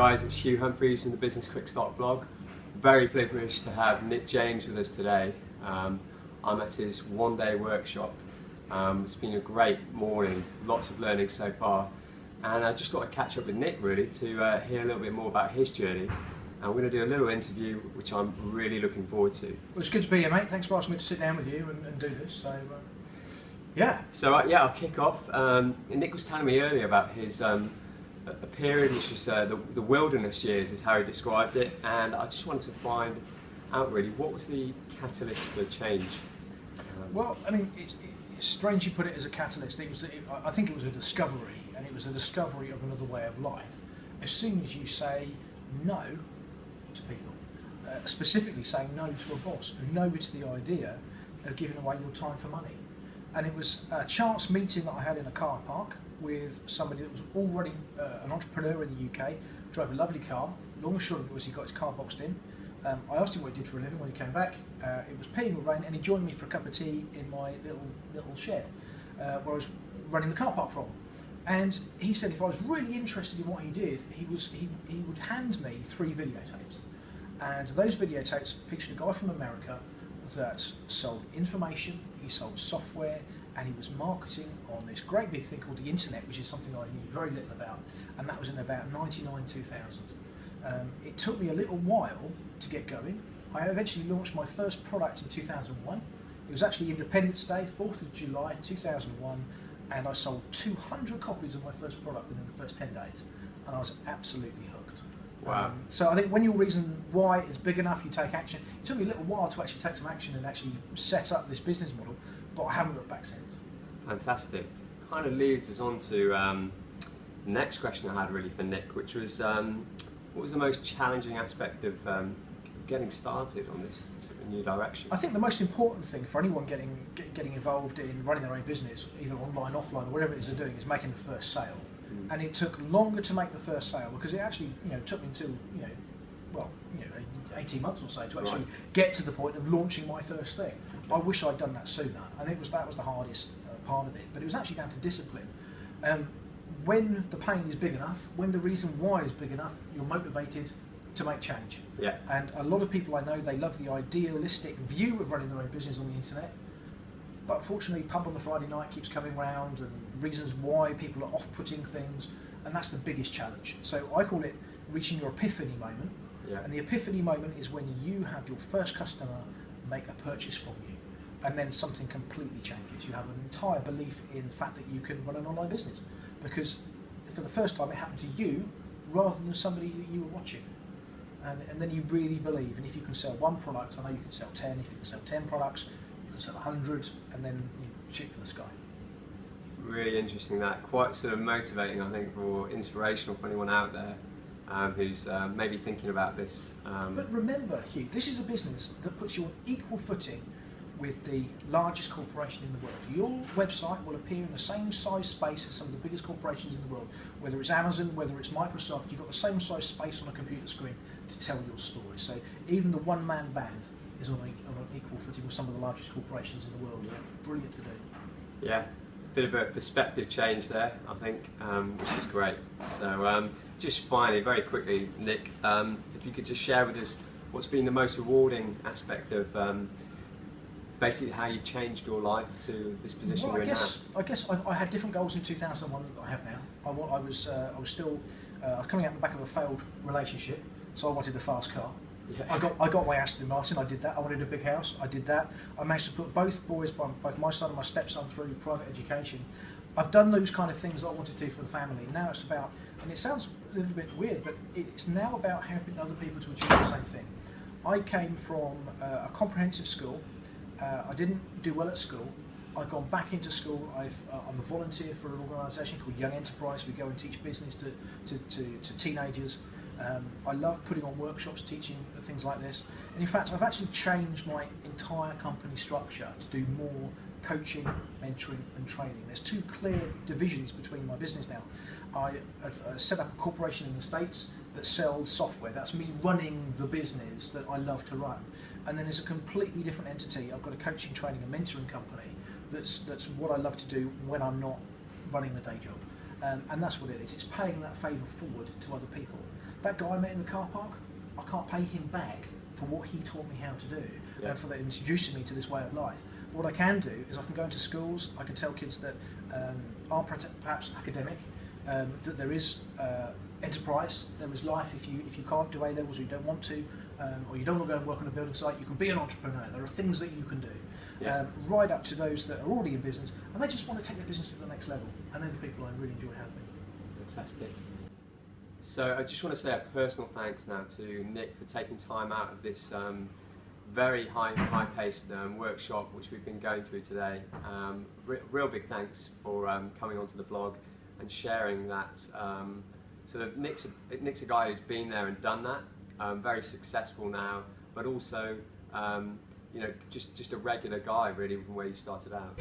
guys, it's Hugh Humphreys from the Business QuickStart blog. Very privileged to have Nick James with us today. I'm at his one-day workshop. It's been a great morning, lots of learning so far, and I just thought I'd catch up with Nick really to hear a little bit more about his journey. And we're going to do a little interview which I'm really looking forward to. Well, it's good to be here, mate. Thanks for asking me to sit down with you and do this. So, yeah. So I'll kick off. Nick was telling me earlier about his a period which was the wilderness years is how he described it, and I just wanted to find out really what was the catalyst for change. Well, I mean, it's strange you put it as a catalyst. I think it was a discovery, and it was a discovery of another way of life. As soon as you say no to people, specifically saying no to a boss, no to the idea of giving away your time for money. And it was a chance meeting that I had in a car park with somebody that was already an entrepreneur in the UK, drove a lovely car. Long and short of it was he got his car boxed in. I asked him what he did for a living when he came back. It was peeing with rain, and he joined me for a cup of tea in my little shed where I was running the car park from. And he said if I was really interested in what he did, he would hand me 3 videotapes. And those videotapes featured a guy from America that sold information, he sold software, and he was marketing on this great big thing called the internet, which is something I knew very little about, and that was in about 99, 2000. It took me a little while to get going. I eventually launched my first product in 2001. It was actually Independence Day, 4th of July 2001, and I sold 200 copies of my first product within the first 10 days, and I was absolutely hooked. Wow. So I think when your reason why is big enough, you take action. It took me a little while to actually take some action and actually set up this business model, but I haven't looked back since. Fantastic. Kind of leads us on to the next question I had really for Nick, which was what was the most challenging aspect of getting started on this sort of new direction? I think the most important thing for anyone getting involved in running their own business, either online, offline, or whatever it is they're doing, is making the first sale. And it took longer to make the first sale because it actually, took me until 18 months or so to actually get to the point of launching my first thing. Okay. I wish I'd done that sooner, and that was the hardest part of it. But it was actually down to discipline. When the pain is big enough, when the reason why is big enough, you're motivated to make change. Yeah. And a lot of people I know, they love the idealistic view of running their own business on the internet. But unfortunately, pub on the Friday night keeps coming round, and reasons why people are off-putting things, and that's the biggest challenge. So I call it reaching your epiphany moment. Yeah. And the epiphany moment is when you have your first customer make a purchase from you, and then something completely changes. You have an entire belief in the fact that you can run an online business, because for the first time it happened to you rather than somebody that you were watching. And then you really believe, and if you can sell one product, I know you can sell 10, if you can sell 10 products, you can sell 100, and then you shoot for the sky. Really interesting, that. Quite sort of motivating, I think, or inspirational for anyone out there who's maybe thinking about this. But remember, Hugh, this is a business that puts you on equal footing with the largest corporation in the world. Your website will appear in the same size space as some of the biggest corporations in the world. Whether it's Amazon, whether it's Microsoft, you've got the same size space on a computer screen to tell your story. So even the one-man band is on an equal footing with some of the largest corporations in the world. Yeah. Brilliant to do. Yeah, bit of a perspective change there, I think, which is great. So just finally, very quickly, Nick, if you could just share with us what's been the most rewarding aspect of basically how you've changed your life to this position you're in now. I guess I had different goals in 2001 that I have now. I was coming out the back of a failed relationship, so I wanted a fast car. Yeah. I got my Aston Martin, I did that. I wanted a big house, I did that. I managed to put both boys, both my son and my stepson, through private education. I've done those kind of things that I wanted to do for the family. Now it's about, and it sounds a little bit weird, but it's now about helping other people to achieve the same thing. I came from a comprehensive school. I didn't do well at school. I've gone back into school. I'm a volunteer for an organisation called Young Enterprise. We go and teach business to teenagers. I love putting on workshops, teaching things like this. And in fact, I've actually changed my entire company structure to do more coaching, mentoring and training. There's 2 clear divisions between my business now. I've set up a corporation in the States that sells software. That's me running the business that I love to run. And then there's a completely different entity. I've got a coaching, training and mentoring company that's what I love to do when I'm not running the day job. And that's what it is. It's paying that favour forward to other people. that guy I met in the car park, I can't pay him back for what he taught me how to do, and for introducing me to this way of life. But what I can do is I can go into schools, I can tell kids that aren't perhaps academic, that there is enterprise, there is life if you can't do A-levels or you don't want to, or you don't want to go and work on a building site, you can be an entrepreneur. There are things that you can do. Right up to those that are already in business and they just want to take their business to the next level, and they're the people I really enjoy helping. Fantastic. So I just want to say a personal thanks now to Nick for taking time out of this very high-paced workshop which we've been going through today. Real big thanks for coming onto the blog and sharing that. Sort of Nick's a guy who's been there and done that, very successful now, but also you know, just a regular guy really from where you started out.